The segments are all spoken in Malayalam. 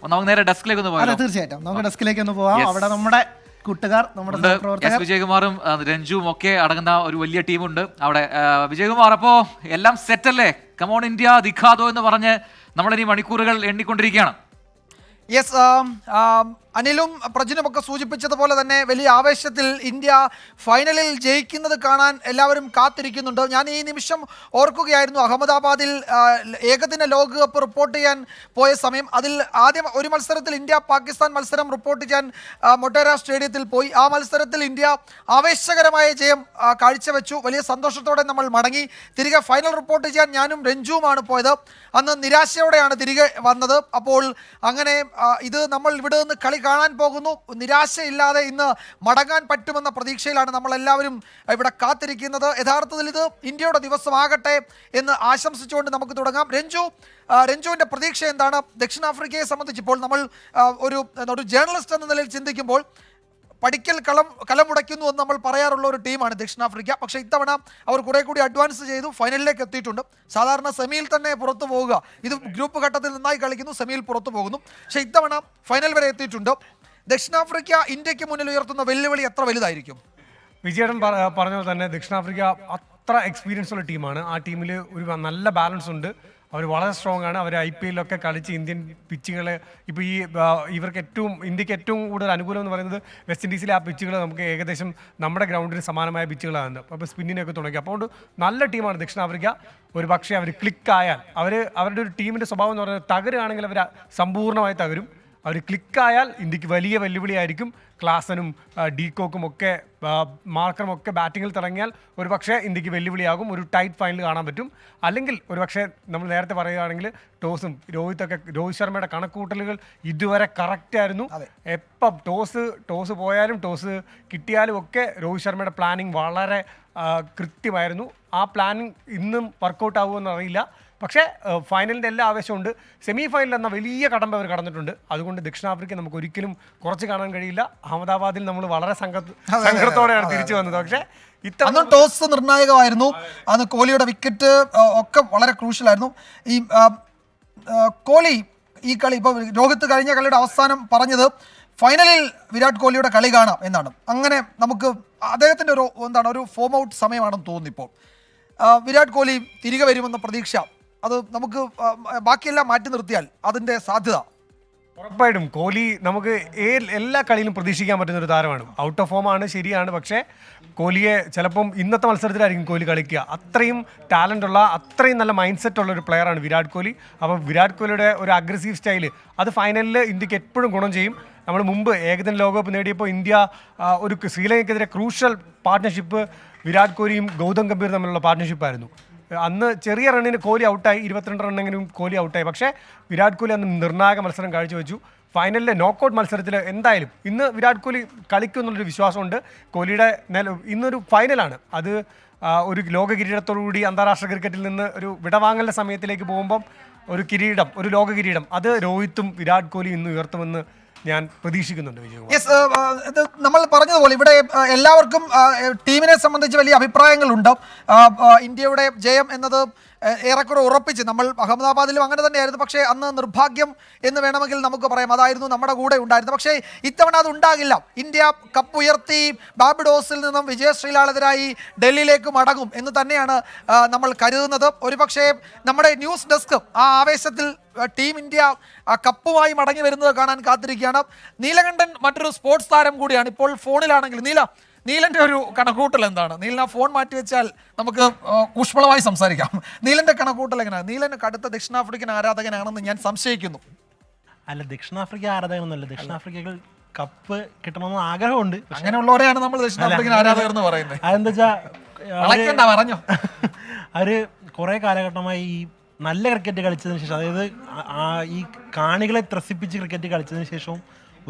അപ്പൊ നമുക്ക് നേരെ ഡെസ്കിലേക്ക് ഒന്ന് പോകാം. തീർച്ചയായിട്ടും നമുക്ക് ഡെസ്കിലേക്ക് ഒന്ന് പോവാം. അവിടെ നമ്മുടെ കൂട്ടുകാർ, നമ്മുടെ എസ് വിജയകുമാറും രഞ്ജുവും ഒക്കെ അടങ്ങുന്ന ഒരു വലിയ ടീമുണ്ട് അവിടെ. വിജയകുമാർ, അപ്പോ എല്ലാം സെറ്റ് അല്ലേ? കമോൺ ഇന്ത്യ ദിഖാദോ എന്ന് പറഞ്ഞ് നമ്മളിനി മണിക്കൂറുകൾ എണ്ണിക്കൊണ്ടിരിക്കുകയാണ്. യെസ്, അനിലും പ്രജിനും ഒക്കെ സൂചിപ്പിച്ചതുപോലെ തന്നെ വലിയ ആവേശത്തിൽ ഇന്ത്യ ഫൈനലിൽ ജയിക്കുന്നത് കാണാൻ എല്ലാവരും കാത്തിരിക്കുന്നുണ്ട്. ഞാൻ ഈ നിമിഷം ഓർക്കുകയായിരുന്നു, അഹമ്മദാബാദിൽ ഏകദിന ലോകകപ്പ് റിപ്പോർട്ട് ചെയ്യാൻ പോയ സമയം. അതിൽ ആദ്യം ഒരു മത്സരത്തിൽ ഇന്ത്യ പാകിസ്ഥാൻ മത്സരം റിപ്പോർട്ട് ചെയ്യാൻ മൊട്ടേര സ്റ്റേഡിയത്തിൽ പോയി. ആ മത്സരത്തിൽ ഇന്ത്യ ആവേശകരമായ ജയം കാഴ്ചവെച്ചു. വലിയ സന്തോഷത്തോടെ നമ്മൾ മടങ്ങി. തിരികെ ഫൈനൽ റിപ്പോർട്ട് ചെയ്യാൻ ഞാനും രഞ്ജുവുമാണ് പോയത്. അന്ന് നിരാശയോടെയാണ് തിരികെ വന്നത്. അപ്പോൾ അങ്ങനെ ഇത് നമ്മൾ ഇവിടെ നിന്ന് കളി കാണാൻ പോകുന്നു. നിരാശയില്ലാതെ ഇന്ന് മടങ്ങാൻ പറ്റുമെന്ന പ്രതീക്ഷയിലാണ് നമ്മളെല്ലാവരും ഇവിടെ കാത്തിരിക്കുന്നത്. യഥാർത്ഥത്തിൽ ഇത് ഇന്ത്യയുടെ ദിവസമാകട്ടെ എന്ന് ആശംസിച്ചുകൊണ്ട് നമുക്ക് തുടങ്ങാം. രഞ്ജുവിൻ്റെ പ്രതീക്ഷ എന്താണ്? ദക്ഷിണാഫ്രിക്കയെ സംബന്ധിച്ചിപ്പോൾ നമ്മൾ ഒരു ജേർണലിസ്റ്റ് എന്ന നിലയിൽ ചിന്തിക്കുമ്പോൾ പഠിക്കൽ കലമുടയ്ക്കുന്നു എന്ന് നമ്മൾ പറയാറുള്ള ഒരു ടീമാണ് ദക്ഷിണാഫ്രിക്ക. പക്ഷേ ഇത്തവണ അവർ കുറെ കൂടി അഡ്വാൻസ് ചെയ്തു, ഫൈനലിലേക്ക് എത്തിയിട്ടുണ്ട്. സാധാരണ സെമിയിൽ തന്നെ പുറത്തു പോവുക, ഇത് ഗ്രൂപ്പ് ഘട്ടത്തിൽ നന്നായി കളിക്കുന്നു, സെമിയിൽ പുറത്തു പോകുന്നു. പക്ഷേ ഇത്തവണ ഫൈനൽ വരെ എത്തിയിട്ടുണ്ട്. ദക്ഷിണാഫ്രിക്ക ഇന്ത്യക്ക് മുന്നിൽ ഉയർത്തുന്ന വെല്ലുവിളി എത്ര വലുതായിരിക്കും? വിജയേട്ടൻ പറഞ്ഞ പോലെ തന്നെ ദക്ഷിണാഫ്രിക്ക അത്ര എക്സ്പീരിയൻസ് ഉള്ള ടീമാണ്. ആ ടീമിൽ ഒരു നല്ല ബാലൻസ് ഉണ്ട്. അവർ വളരെ സ്ട്രോങ് ആണ്. അവർ IPL ഒക്കെ കളിച്ച് ഇന്ത്യൻ പിച്ചുകൾ ഇപ്പോൾ ഇവർക്ക് ഇന്ത്യക്ക് ഏറ്റവും കൂടുതൽ അനുകൂലം എന്ന് പറയുന്നത് വെസ്റ്റ് ഇൻഡീസിലെ ആ പിച്ചുകൾ നമുക്ക് ഏകദേശം നമ്മുടെ ഗ്രൗണ്ടിന് സമാനമായ പിച്ചുകളാണ്. അപ്പോൾ സ്പിന്നിനൊക്കെ തുടങ്ങി. അപ്പോൾ നല്ല ടീമാണ് ദക്ഷിണാഫ്രിക്ക. ഒരു പക്ഷേ അവർ ക്ലിക്കായാൽ അവരുടെ ഒരു ടീമിൻ്റെ സ്വഭാവം എന്ന് പറയുന്നത് തകരുകയാണെങ്കിൽ അവർ സമ്പൂർണ്ണമായി തകരും. അവർ ക്ലിക്കായാൽ ഇന്ത്യക്ക് വലിയ വെല്ലുവിളിയായിരിക്കും. ക്ലാസനും ഡീകോക്കും ഒക്കെ മാർക്കറും ഒക്കെ ബാറ്റിങ്ങിൽ തുടങ്ങിയാൽ ഒരു പക്ഷേ ഇന്ത്യക്ക് വെല്ലുവിളിയാകും. ഒരു ടൈറ്റ് ഫൈനൽ കാണാൻ പറ്റും. അല്ലെങ്കിൽ ഒരു പക്ഷേ നമ്മൾ നേരത്തെ പറയുകയാണെങ്കിൽ ടോസും രോഹിത് ശർമ്മയുടെ കണക്കുകൂട്ടലുകൾ ഇതുവരെ കറക്റ്റായിരുന്നു. എപ്പം ടോസ് പോയാലും ടോസ് കിട്ടിയാലും ഒക്കെ രോഹിത് ശർമ്മയുടെ പ്ലാനിങ് വളരെ കൃത്യമായിരുന്നു. ആ പ്ലാനിങ് ഇന്നും വർക്കൗട്ട് ആകുമെന്ന് അറിയില്ല. പക്ഷേ ഫൈനലിൻ്റെ എല്ലാ ആവേശമുണ്ട്. സെമി ഫൈനൽ എന്ന വലിയ കടമ്പ അവർ കടന്നിട്ടുണ്ട്. അതുകൊണ്ട് ദക്ഷിണാഫ്രിക്ക നമുക്ക് ഒരിക്കലും കുറച്ച് കാണാൻ കഴിയില്ല. അഹമ്മദാബാദിൽ നമ്മൾ വളരെ സങ്കടത്തോടെയാണ് തിരിച്ചു വന്നത്. പക്ഷേ അന്ന് ടോസ് നിർണായകമായിരുന്നു. അന്ന് കോഹ്ലിയുടെ വിക്കറ്റ് ഒക്കെ വളരെ ക്രൂഷ്യലായിരുന്നു. ഈ കോഹ്ലി ഈ കളി ഇപ്പോൾ രോഹിത് കഴിഞ്ഞ കളിയുടെ അവസാനം പറഞ്ഞത് ഫൈനലിൽ വിരാട് കോഹ്ലിയുടെ കളി കാണാം എന്നാണ്. അങ്ങനെ നമുക്ക് അദ്ദേഹത്തിൻ്റെ ഒരു ഫോം ഔട്ട് സമയമാണെന്ന് തോന്നുന്നു. ഇപ്പോൾ വിരാട് കോഹ്ലി തിരികെ വരുമെന്ന പ്രതീക്ഷ, അത് നമുക്ക് ബാക്കിയെല്ലാം മാറ്റി നിർത്തിയാൽ അതിൻ്റെ സാധ്യത ഉറപ്പായിട്ടും കോഹ്ലി നമുക്ക് എല്ലാ കളിയിലും പ്രതീക്ഷിക്കാൻ പറ്റുന്ന ഒരു താരമാണ്. ഔട്ട് ഓഫ് ഫോം ആണ്, ശരിയാണ്. പക്ഷേ കോഹ്ലിയെ ചിലപ്പം ഇന്നത്തെ മത്സരത്തിലായിരിക്കും കോഹ്ലി കളിക്കുക. അത്രയും ടാലൻ്റ് ഉള്ള, അത്രയും നല്ല മൈൻഡ് സെറ്റ് ഉള്ള ഒരു പ്ലെയറാണ് വിരാട് കോഹ്ലി. അപ്പോൾ വിരാട് കോഹ്ലിയുടെ ഒരു അഗ്രസീവ് സ്റ്റൈല് അത് ഫൈനലിൽ ഇന്ത്യക്ക് എപ്പോഴും ഗുണം ചെയ്യും. നമ്മൾ മുമ്പ് ഏകദിന ലോകകപ്പ് നേടിയപ്പോൾ ഇന്ത്യ ഒരു ശ്രീലങ്കയ്ക്കെതിരെ ക്രൂഷ്യൽ പാർട്ട്ണർഷിപ്പ് വിരാട് കോഹ്ലിയും ഗൗതം ഗംഭീർ തമ്മിലുള്ള പാർട്ട്ണർഷിപ്പായിരുന്നു. അന്ന് ചെറിയ റണ്ണിന് കോഹ്ലി ഔട്ടായി, 22 റണ്ണെങ്കിലും കോഹ്ലി ഔട്ടായി. പക്ഷേ വിരാട് കോഹ്ലി അന്ന് നിർണായക മത്സരം കാഴ്ചവെച്ചു. ഫൈനലിലെ നോക്കൗട്ട് മത്സരത്തിൽ എന്തായാലും ഇന്ന് വിരാട് കോഹ്ലി കളിക്കും എന്നുള്ളൊരു വിശ്വാസമുണ്ട്. കോഹ്ലിയുടെ ഇന്നൊരു ഫൈനലാണ്. അത് ഒരു ലോക കിരീടത്തോടുകൂടി അന്താരാഷ്ട്ര ക്രിക്കറ്റിൽ നിന്ന് ഒരു വിടവാങ്ങലിൻ്റെ സമയത്തിലേക്ക് പോകുമ്പം ഒരു ലോക കിരീടം അത് രോഹിത്തും വിരാട് കോഹ്ലിയും ഇന്ന് ഉയർത്തുമെന്ന് ഞാൻ പ്രതീക്ഷിക്കുന്നുണ്ട്. യെസ്, നമ്മൾ പറഞ്ഞതുപോലെ ഇവിടെ എല്ലാവർക്കും ടീമിനെ സംബന്ധിച്ച് വലിയ അഭിപ്രായങ്ങളുണ്ട്. ഇന്ത്യയുടെ ജയം എന്നത് ഏറെക്കുറെ ഉറപ്പിച്ച് നമ്മൾ അഹമ്മദാബാദിലും അങ്ങനെ തന്നെയായിരുന്നു. പക്ഷേ അന്ന് നിർഭാഗ്യം എന്ന് വേണമെങ്കിൽ നമുക്ക് പറയാം, അതായിരുന്നു നമ്മുടെ കൂടെ ഉണ്ടായിരുന്നത്. പക്ഷേ ഇത്തവണ അത് ഉണ്ടാകില്ല. ഇന്ത്യ കപ്പ് ഉയർത്തി ബാർബഡോസിൽ നിന്നും വിജയശ്രീലാളിതരായി ഡൽഹിയിലേക്ക് മടങ്ങും എന്ന് തന്നെയാണ് നമ്മൾ കരുതുന്നത്. ഒരുപക്ഷേ നമ്മുടെ ന്യൂസ് ഡെസ്ക് ആ ആവേശത്തിൽ ടീം ഇന്ത്യ കപ്പുമായി മടങ്ങി വരുന്നത് കാണാൻ കാത്തിരിക്കുകയാണ്. നീലകണ്ഠൻ മറ്റൊരു സ്പോർട്സ് താരം കൂടിയാണ്. ഇപ്പോൾ ഫോണിലാണെങ്കിൽ നീലൻ്റെ ഒരു കണക്കൂട്ടൽ എന്താണ്? നീലൻ ആ ഫോൺ മാറ്റി വെച്ചാൽ നമുക്ക് ഊഷ്മളമായി സംസാരിക്കാം. നീലൻ്റെ കണക്കൂട്ടൽ എങ്ങനെയാണ്? നീലൻ കടുത്ത ദക്ഷിണാഫ്രിക്കൻ ആരാധകനാണെന്ന് ഞാൻ സംശയിക്കുന്നു. അല്ല, ദക്ഷിണാഫ്രിക്ക ആരാധകനൊന്നുമല്ല. ദക്ഷിണാഫ്രിക്കകൾ കപ്പ് കിട്ടണമെന്ന് ആഗ്രഹമുണ്ട്. അങ്ങനെയുള്ളവരെയാണ് നമ്മൾ ദക്ഷിണാഫ്രിക്കൻ ആരാധകർ എന്ന് പറയുന്നത്. അതെന്താ വെച്ചാൽ പറഞ്ഞോ, അവര് കുറെ കാലഘട്ടമായി ഈ നല്ല ക്രിക്കറ്റ് കളിച്ചതിന് ശേഷം, അതായത് ഈ കാണികളെ ത്രസിപ്പിച്ച് ക്രിക്കറ്റ് കളിച്ചതിന് ശേഷവും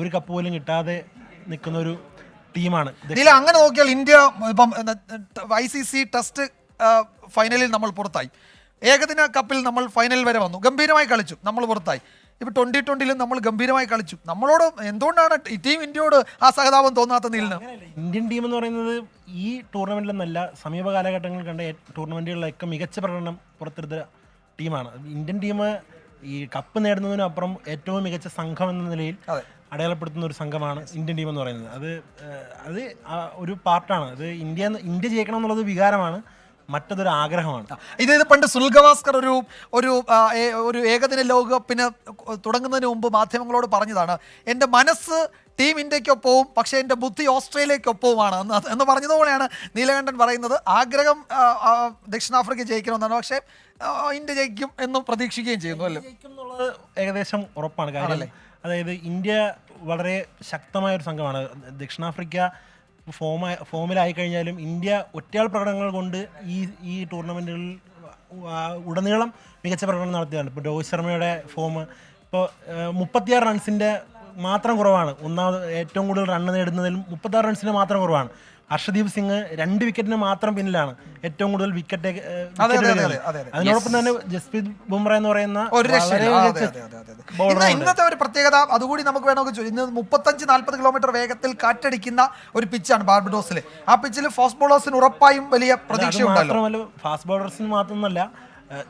ഒരു കപ്പ് പോലും കിട്ടാതെ നിൽക്കുന്ന ഒരു ടീമാണ്. അങ്ങനെ നോക്കിയാൽ ഇന്ത്യ ഇപ്പം ICC ടെസ്റ്റ് ഫൈനലിൽ നമ്മൾ പുറത്തായി. ഏകദിന കപ്പിൽ നമ്മൾ ഫൈനൽ വരെ വന്നു, ഗംഭീരമായി കളിച്ചു, നമ്മൾ പുറത്തായി. ഇപ്പോൾ 2020 നമ്മൾ ഗംഭീരമായി കളിച്ചു. നമ്മളോട് എന്തുകൊണ്ടാണ് ടീം ഇന്ത്യയോട് ആ സഹതാപം തോന്നാത്ത നീലിന്? ഇന്ത്യൻ ടീം എന്ന് പറയുന്നത് ഈ ടൂർണമെന്റിലെന്നല്ല, സമീപ കാലഘട്ടങ്ങളിൽ കണ്ട ടൂർണമെന്റുകളിലൊക്കെ മികച്ച പ്രകടനം പുറത്തെടുത്ത ടീമാണ്. ഇന്ത്യൻ ടീം ഈ കപ്പ് നേടുന്നതിനും അപ്പുറം ഏറ്റവും മികച്ച സംഘം എന്ന നിലയിൽ അടയാളപ്പെടുത്തുന്ന ഒരു സംഘമാണ് ഇന്ത്യൻ ടീം എന്ന് പറയുന്നത്. അത് ഒരു പാർട്ടാണ്. അത് ഇന്ത്യ ജയിക്കണം എന്നുള്ളത് വികാരമാണ്, മറ്റതൊരു ആഗ്രഹമാണ്. ഇത് പണ്ട് സുനിൽ ഗവാസ്കർ ഒരു ഏകദിന ലോകകപ്പിന് തുടങ്ങുന്നതിന് മുമ്പ് മാധ്യമങ്ങളോട് പറഞ്ഞതാണ്, എൻ്റെ മനസ്സ് ടീം ഇന്ത്യക്കൊപ്പവും പക്ഷേ എൻ്റെ ബുദ്ധി ഓസ്ട്രേലിയക്കൊപ്പവുമാണ് എന്ന് പറഞ്ഞതുപോലെയാണ് നീലകണ്ഠൻ പറയുന്നത്. ആഗ്രഹം ദക്ഷിണാഫ്രിക്ക ജയിക്കണമെന്നാണ്, പക്ഷേ ഇന്ത്യ ജയിക്കും എന്നും പ്രതീക്ഷിക്കുകയും ചെയ്യുന്നു അല്ലേ? ജയിക്കും എന്നുള്ളത് ഏകദേശം ഉറപ്പാണ്. കാരണം അതായത് ഇന്ത്യ വളരെ ശക്തമായ ഒരു സംഘമാണ്. ദക്ഷിണാഫ്രിക്ക ഫോമിലായി കഴിഞ്ഞാലും ഇന്ത്യ ഒറ്റയാൾ പ്രകടനങ്ങൾ കൊണ്ട് ഈ ടൂർണമെൻറ്റുകളിൽ ഉടനീളം മികച്ച പ്രകടനം നടത്തിയതാണ്. ഇപ്പോൾ രോഹിത് ശർമ്മയുടെ ഫോം ഇപ്പോൾ 36 റൺസിൻ്റെ മാത്രം കുറവാണ്. ഏറ്റവും കൂടുതൽ റൺ നേടുന്നതിൽ 36 റൺസിന് മാത്രം കുറവാണ്. ഹർഷദീപ് സിംഗ് 2 വിക്കറ്റിന് മാത്രം പിന്നിലാണ് ഏറ്റവും കൂടുതൽ വിക്കറ്റ്. അതിനോടൊപ്പം തന്നെ ജസ്പ്രീത് ബുംറ എന്ന് പറയുന്ന ഇന്നത്തെ ഒരു പ്രത്യേകത അതുകൂടി നമുക്ക് വേണമെങ്കിൽ ഇന്ന് 35-40 കിലോമീറ്റർ വേഗത്തിൽ കാറ്റടിക്കുന്ന ഒരു പിച്ചാണ് ബാർബഡോസിലെ. ആ പിച്ചിൽ ഫാസ്റ്റ് ബോളേഴ്സിന് ഉറപ്പായും വലിയ പ്രതീക്ഷയുണ്ടല്ലോ. മാത്രമല്ല ഫാസ്റ്റ് ബോളേഴ്സിന് മാത്രമല്ല,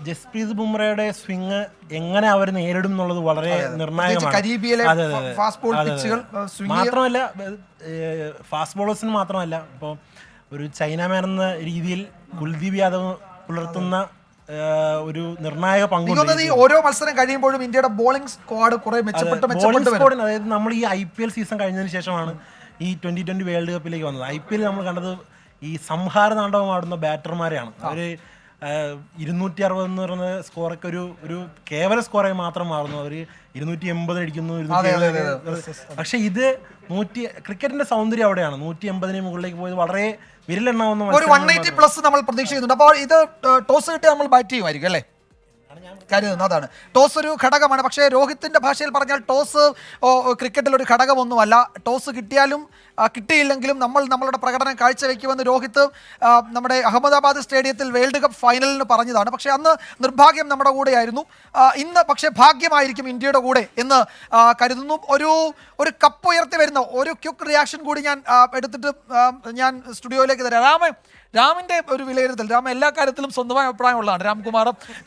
ജസ്പ്രീത് ബുംറയുടെ സ്വിംഗ് എങ്ങനെ അവർ നേരിടും എന്നുള്ളത് വളരെ നിർണായകമാണ്. മാത്രമല്ല ഫാസ്റ്റ് ബോളേഴ്സിന് മാത്രമല്ല, ഇപ്പോൾ ഒരു ചൈനാമാൻ എന്ന രീതിയിൽ കുൽദീപ് യാദവ് പുലർത്തുന്ന ഒരു നിർണായക പങ്കുണ്ട്. ഓരോ മത്സരം കഴിയുമ്പോഴും ഇന്ത്യയുടെ ബോളിംഗ് സ്ക്വാഡ് കുറെ മെച്ചപ്പെട്ടു. അതായത് നമ്മൾ ഈ IPL സീസൺ കഴിഞ്ഞതിന് ശേഷമാണ് ഈ 2020 വേൾഡ് കപ്പിലേക്ക് വന്നത്. IPL നമ്മൾ കണ്ടത് ഈ സംഹാര താണ്ഡവമാടുന്ന ബാറ്റർമാരെയാണ്. അവർ 260 എന്ന് പറയുന്ന സ്കോറൊക്കെ ഒരു കേവല സ്കോറായി മാത്രം മാറുന്നു. അവർ 280 അടിക്കുന്നു, 270. പക്ഷെ ഇത് ക്രിക്കറ്റിന്റെ സൗന്ദര്യം അവിടെയാണ്. 180 മുകളിലേക്ക് പോയത് വളരെ വിരലെണ്ണാവുന്ന ഒരു 180+ നമ്മൾ പ്രതീക്ഷ ചെയ്യുന്നുണ്ട്. അപ്പോൾ ഇത് ടോസ് കിട്ടി നമ്മൾ ബാറ്റ് ചെയ്യുമായിരിക്കും അല്ലേ? കരുതുന്നത് അതാണ്. ടോസ് ഒരു ഘടകമാണ്. പക്ഷേ രോഹിത്തിന്റെ ഭാഷയിൽ പറഞ്ഞാൽ ടോസ് ക്രിക്കറ്റിൽ ഒരു ഘടകമൊന്നുമല്ല. ടോസ് കിട്ടിയാലും കിട്ടിയില്ലെങ്കിലും നമ്മളുടെ പ്രകടനം കാഴ്ചവെക്കുമെന്ന് രോഹിത് നമ്മുടെ അഹമ്മദാബാദ് സ്റ്റേഡിയത്തിൽ വേൾഡ് കപ്പ് ഫൈനലിന് പറഞ്ഞതാണ്. പക്ഷേ അന്ന് നിർഭാഗ്യം നമ്മുടെ കൂടെയായിരുന്നു. ഇന്ന് പക്ഷേ ഭാഗ്യമായിരിക്കും ഇന്ത്യയുടെ കൂടെ എന്ന് കരുതുന്നു. ഒരു കപ്പ് ഉയർത്തി വരുന്ന ഒരു ക്വിക്ക് റിയാക്ഷൻ കൂടി ഞാൻ എടുത്തിട്ട് ഞാൻ സ്റ്റുഡിയോയിലേക്ക് തരാം. രാമിൻ്റെ ഒരു വിലയിരുത്തൽ. രാം എല്ലാ കാര്യത്തിലും സ്വന്തമായ അഭിപ്രായമുള്ളതാണ്.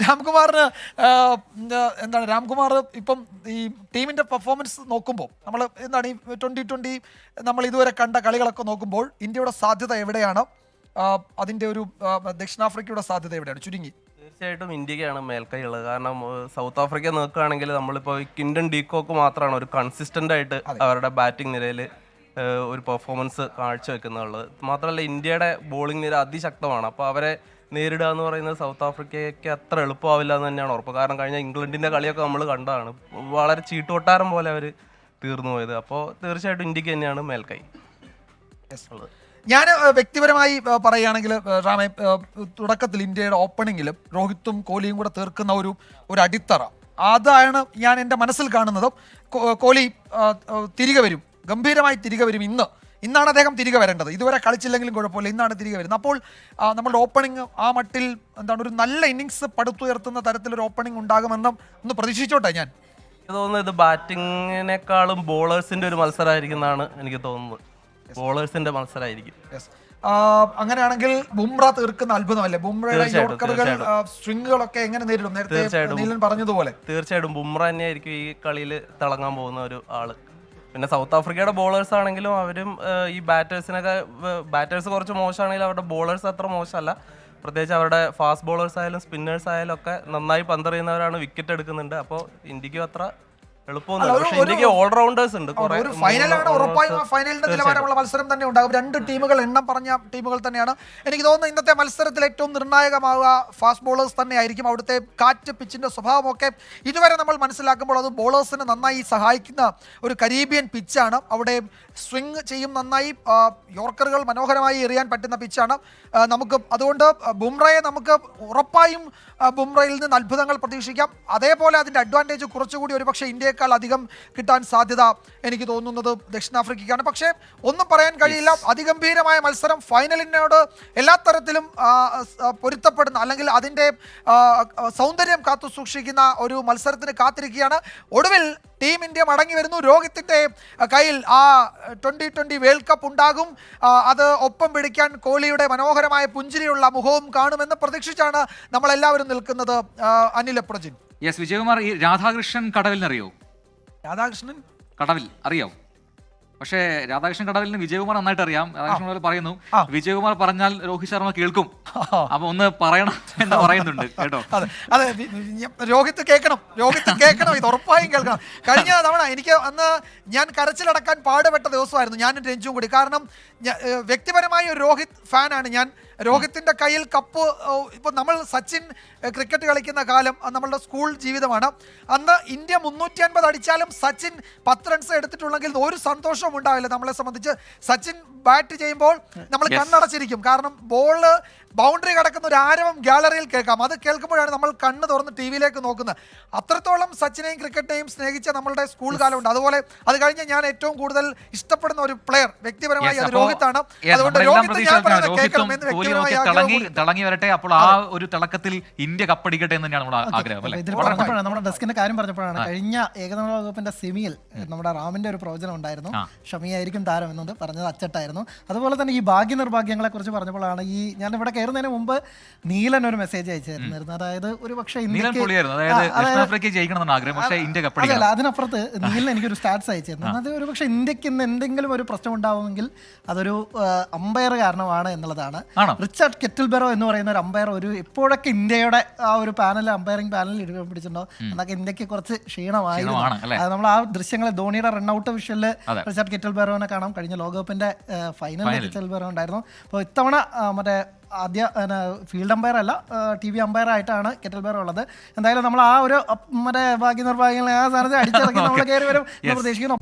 രാംകുമാറിന് എന്താണ് രാംകുമാർ ഇപ്പം ഈ ടീമിൻ്റെ പെർഫോമൻസ് നോക്കുമ്പോൾ നമ്മൾ എന്താണ് ഈ 2020 നമ്മൾ ഇതുവരെ കണ്ട കളികളൊക്കെ നോക്കുമ്പോൾ ഇന്ത്യയുടെ സാധ്യത എവിടെയാണ്? അതിൻ്റെ ഒരു ദക്ഷിണാഫ്രിക്കയുടെ സാധ്യത എവിടെയാണ്? ചുരുങ്ങി തീർച്ചയായിട്ടും ഇന്ത്യക്കാണ് മേൽക്കൈയുള്ളത്. കാരണം സൗത്ത് ആഫ്രിക്ക നോക്കുകയാണെങ്കിൽ നമ്മളിപ്പോൾ കിൻഡൻ ഡീകോക്ക് മാത്രമാണ് ഒരു കൺസിസ്റ്റൻ്റ് ആയിട്ട് അവരുടെ ബാറ്റിംഗ് നിരയിൽ ഒരു പെർഫോമൻസ് കാഴ്ചവെക്കുന്നുള്ളത്. മാത്രമല്ല ഇന്ത്യയുടെ ബോളിംഗ് നിര അതിശക്തമാണ്. അപ്പോൾ അവരെ നേരിടുക എന്ന് പറയുന്നത് സൗത്ത് ആഫ്രിക്കയ്ക്ക് അത്ര എളുപ്പമാവില്ല എന്ന് തന്നെയാണ് ഉറപ്പ്. കാരണം കഴിഞ്ഞ ഇംഗ്ലണ്ടിൻ്റെ കളിയൊക്കെ നമ്മൾ കണ്ടതാണ്. വളരെ ചീട്ടുകൊട്ടാരം പോലെ അവർ തീർന്നു പോയത്. അപ്പോൾ തീർച്ചയായിട്ടും ഇന്ത്യക്ക് തന്നെയാണ് മേൽക്കൈ. ഞാൻ വ്യക്തിപരമായി പറയുകയാണെങ്കിൽ റാമെ, തുടക്കത്തിൽ ഇന്ത്യയുടെ ഓപ്പണിങ്ങിലും രോഹിത്തും കോഹ്ലിയും കൂടെ തീർക്കുന്ന ഒരു അടിത്തറ, അതാണ് ഞാൻ എൻ്റെ മനസ്സിൽ കാണുന്നതും. കോഹ്ലി തിരികെ വരും, ഗംഭീരമായി തിരികെ വരും. ഇന്നാണ് അദ്ദേഹം തിരികെ വരേണ്ടത്. ഇതുവരെ കളിച്ചില്ലെങ്കിലും കുഴപ്പമില്ല, ഇന്നാണ് തിരികെ വരുന്നത്. അപ്പോൾ നമ്മുടെ ഓപ്പണിംഗ് ആ മട്ടിൽ എന്താണ് ഒരു നല്ല ഇന്നിങ്സ് പടുത്തുയർത്തുന്ന തരത്തിലൊരു ഓപ്പണിംഗ് ഉണ്ടാകുമെന്നും ഒന്ന് പ്രതീക്ഷിച്ചോട്ടെ. ഞാൻ തോന്നുന്നത് ഇത് ബാറ്റിങ്ങിനേക്കാളും ബോളേഴ്സിന്റെ ഒരു മത്സരമായിരിക്കും എന്നാണ് എനിക്ക് തോന്നുന്നത്. ബോളേഴ്സിന്റെ മത്സരമായിരിക്കും. അങ്ങനെയാണെങ്കിൽ ബുംറ തീർക്കുന്ന അത്ഭുതമല്ലേ? ബുംറയുടെ യോർക്കറുകൾ, സ്ട്രിങ്ങുകളൊക്കെ എങ്ങനെ നേരിടും? നേരത്തെ നീലൻ പറഞ്ഞതുപോലെ തീർച്ചയായിട്ടും ബുംറ തന്നെയായിരിക്കും ഈ കളിയിൽ തിളങ്ങാൻ പോകുന്ന ഒരു ആള്. പിന്നെ സൗത്ത് ആഫ്രിക്കയുടെ ബോളേഴ്സ് ആണെങ്കിലും അവരും ഈ ബാറ്റേഴ്സ് കുറച്ച് മോശമാണെങ്കിലും അവരുടെ ബോളേഴ്സ് അത്ര മോശമല്ല. പ്രത്യേകിച്ച് അവരുടെ ഫാസ്റ്റ് ബോളേഴ്സ് ആയാലും സ്പിന്നേഴ്സ് ആയാലും ഒക്കെ നന്നായി പന്തെറിയുന്നവരാണ്, വിക്കറ്റ് എടുക്കുന്നുണ്ട്. അപ്പോൾ ഇന്ത്യക്കും അത്ര എളുപ്പമൊന്നുമില്ല. പക്ഷേ ഇന്ത്യക്ക് ഓൾറൗണ്ടേഴ്സ് ഉണ്ട്. ഒരു ഫൈനലാണ് ഉറപ്പായും. ആ ഫൈനലിന്റെ നിലവാരമുള്ള മത്സരം തന്നെ ഉണ്ടാകും. 2 ടീമുകൾ എണ്ണം പറഞ്ഞ ടീമുകൾ തന്നെയാണ്. എനിക്ക് തോന്നുന്നു ഇന്നത്തെ മത്സരത്തിൽ ഏറ്റവും നിർണായകമാവുക ഫാസ്റ്റ് ബോളേഴ്സ് തന്നെയായിരിക്കും. അവിടുത്തെ കാറ്റ്, പിച്ചിന്റെ സ്വഭാവമൊക്കെ ഇതുവരെ നമ്മൾ മനസ്സിലാക്കുമ്പോൾ അത് ബോളേഴ്സിനെ നന്നായി സഹായിക്കുന്ന ഒരു കരീബിയൻ പിച്ചാണ്. അവിടെ സ്വിംഗ് ചെയ്യും നന്നായി, യോർക്കറുകൾ മനോഹരമായി എറിയാൻ പറ്റുന്ന പിച്ചാണ് നമുക്ക്. അതുകൊണ്ട് ബുംറയെ നമുക്ക് ഉറപ്പായും ബുംറയിൽ നിന്ന് അത്ഭുതങ്ങൾ പ്രതീക്ഷിക്കാം. അതേപോലെ അതിൻ്റെ അഡ്വാൻറ്റേജ് കുറച്ചുകൂടി ഒരുപക്ഷെ ഇന്ത്യയെക്കാൾ അധികം കിട്ടാൻ സാധ്യത എനിക്ക് തോന്നുന്നത് ദക്ഷിണാഫ്രിക്കയ്ക്കാണ്. പക്ഷേ ഒന്നും പറയാൻ കഴിയില്ല. അതിഗംഭീരമായ മത്സരം, ഫൈനലിനോട് എല്ലാ തരത്തിലും പൊരുത്തപ്പെടുന്ന അല്ലെങ്കിൽ അതിൻ്റെ സൗന്ദര്യം കാത്തു സൂക്ഷിക്കുന്ന ഒരു മത്സരത്തിന് കാത്തിരിക്കുകയാണ്. ഒടുവിൽ ടീം ഇന്ത്യ മടങ്ങി വരുന്നു. രോഹിത്തിൻ്റെ കയ്യിൽ ആ 2020 വേൾഡ് കപ്പ് ഉണ്ടാകും. അത് ഒപ്പം പിടിക്കാൻ കോഹ്ലിയുടെ മനോഹരമായ പുഞ്ചിരിയുള്ള മുഖവും കാണുമെന്ന് പ്രതീക്ഷിച്ചാണ് നമ്മളെല്ലാവരും നിൽക്കുന്നത്. അനിൽ പ്രജിൻ. യെസ് വിജയകുമാർ, ഈ രാധാകൃഷ്ണൻ കടവിലിനറിയോ? രാധാകൃഷ്ണൻ കടവിൽ അറിയോ? പക്ഷേ രാധാകൃഷ്ണൻ കടവിലിന് വിജയകുമാർ നന്നായിട്ട് അറിയാം. രാധാകൃഷ്ണൻ പറയുന്നു വിജയകുമാർ പറഞ്ഞാൽ രോഹിത് ശർമ്മ കേൾക്കും, അപ്പൊ ഒന്ന് പറയണം എന്ന് പറയുന്നുണ്ട് കേട്ടോ. അതെ രോഹിത് കേൾക്കണം, ഇത് ഉറപ്പായും കേൾക്കണം. കഴിഞ്ഞ തവണ എനിക്ക് അന്ന് ഞാൻ കരച്ചിലടക്കാൻ പാടുപെട്ട ദിവസമായിരുന്നു, ഞാനും രഞ്ജുവും കൂടി. കാരണം വ്യക്തിപരമായ ഒരു രോഹിത് ഫാനാണ് ഞാൻ. രോഹിത്തിന്റെ കയ്യിൽ കപ്പ്, ഇപ്പൊ നമ്മൾ സച്ചിൻ ക്രിക്കറ്റ് കളിക്കുന്ന കാലം നമ്മളുടെ സ്കൂൾ ജീവിതമാണ്. അന്ന് ഇന്ത്യ 350 അടിച്ചാലും സച്ചിൻ 10 റൺസ് എടുത്തിട്ടുണ്ടെങ്കിൽ ഒരു സന്തോഷവും ഉണ്ടാവില്ല നമ്മളെ സംബന്ധിച്ച്. സച്ചിൻ ബാറ്റ് ചെയ്യുമ്പോൾ നമ്മൾ കണ്ണടച്ചിരിക്കും, കാരണം ബോള് ബൗണ്ടറി കടക്കുന്ന ഒരു ആരവം ഗാലറിയിൽ കേൾക്കാം. അത് കേൾക്കുമ്പോഴാണ് നമ്മൾ കണ്ണ് തുറന്ന് ടി വിയിലേക്ക് നോക്കുന്നത്. അത്രത്തോളം സച്ചിനെയും ക്രിക്കറ്റിനെയും സ്നേഹിച്ച നമ്മളുടെ സ്കൂൾ കാലമുണ്ട്. അതുപോലെ അത് കഴിഞ്ഞ് ഞാൻ ഏറ്റവും കൂടുതൽ ഇഷ്ടപ്പെടുന്ന ഒരു പ്ലെയർ വ്യക്തിപരമായി അത് രോഹിത്താണ്. അതുകൊണ്ട് രോഹിത് ഞാൻ പറയുന്നത് കേൾക്കണം എന്ന് വ്യക്തിപരമായി തിളങ്ങി വരട്ടെ. അപ്പോൾ ആ ഒരു തിളക്കത്തിൽ ഇന്ത്യ കപ്പടിക്കട്ടെ എന്ന് തന്നെയാണ് നമ്മുടെ ആഗ്രഹം. ഇതിൽ പറഞ്ഞപ്പോഴാണ് നമ്മുടെ ഡെസ്കിന്റെ കാര്യം പറഞ്ഞപ്പോഴാണ് കഴിഞ്ഞ ഏകദിന ലോകകപ്പിന്റെ സെമിയിൽ നമ്മുടെ റാമിന്റെ ഒരു പ്രവചനം ഉണ്ടായിരുന്നു, ഷമിയായിരിക്കും താരം എന്നത് പറഞ്ഞത് അച്ചട്ടായിരുന്നു. അതുപോലെ തന്നെ ഈ ഭാഗ്യ നിർഭാഗ്യങ്ങളെ കുറിച്ച് പറഞ്ഞപ്പോഴാണ് ഈ ഞാൻ ഇവിടെ കയറുന്നതിന് മുമ്പ് നീലൻ ഒരു മെസ്സേജ് അയച്ചിരുന്നു. അതായത് ഒരു പക്ഷേ അതിനപ്പുറത്ത് നീലൻ എനിക്കൊരു സ്റ്റാറ്റ്സ് അയച്ചിരുന്നു. അത് ഒരു പക്ഷേ ഇന്ത്യക്ക് ഇന്ന് എന്തെങ്കിലും ഒരു പ്രശ്നം ഉണ്ടാവുമെങ്കിൽ അതൊരു അമ്പയർ കാരണമാണ് എന്നുള്ളതാണ്. റിച്ചാർഡ് കെറ്റിൽബെറോ എന്ന് പറയുന്ന ഒരു അമ്പയർ എപ്പോഴൊക്കെ ഇന്ത്യയുടെ ആ ഒരു അമ്പയറിംഗ് പാനലിൽ ഇടുക പിടിച്ചിട്ടുണ്ടോ എന്നൊക്കെ ഇന്ത്യക്ക് കുറച്ച് ക്ഷീണമായിരുന്നു. അത് നമ്മൾ ആ ദൃശ്യങ്ങൾ ധോണിയുടെ റൺഔട്ട് വിഷയത്തില് റിച്ചാർഡ് കെറ്റിൽബെറോനെ കാണാം. കഴിഞ്ഞ ലോകകപ്പിന്റെ ഫൈനലിൽ കെറ്റിൽബെറോ ഉണ്ടായിരുന്നു. അപ്പോൾ ഇത്തവണ മറ്റേ ആദ്യ ഫീൽഡ് അമ്പയർ അല്ല, TV അമ്പയർ ആയിട്ടാണ് കെറ്റിൽബെറോ ഉള്ളത്. എന്തായാലും നമ്മൾ ആ ഒരു മറ്റേ ഭാഗ്യ നിർഭാഗ്യങ്ങളെ ആ സ്ഥാനത്ത് അടിച്ചിറക്കി നമ്മൾ കയറി വരും എന്ന് പ്രതീക്ഷിക്കുന്നു.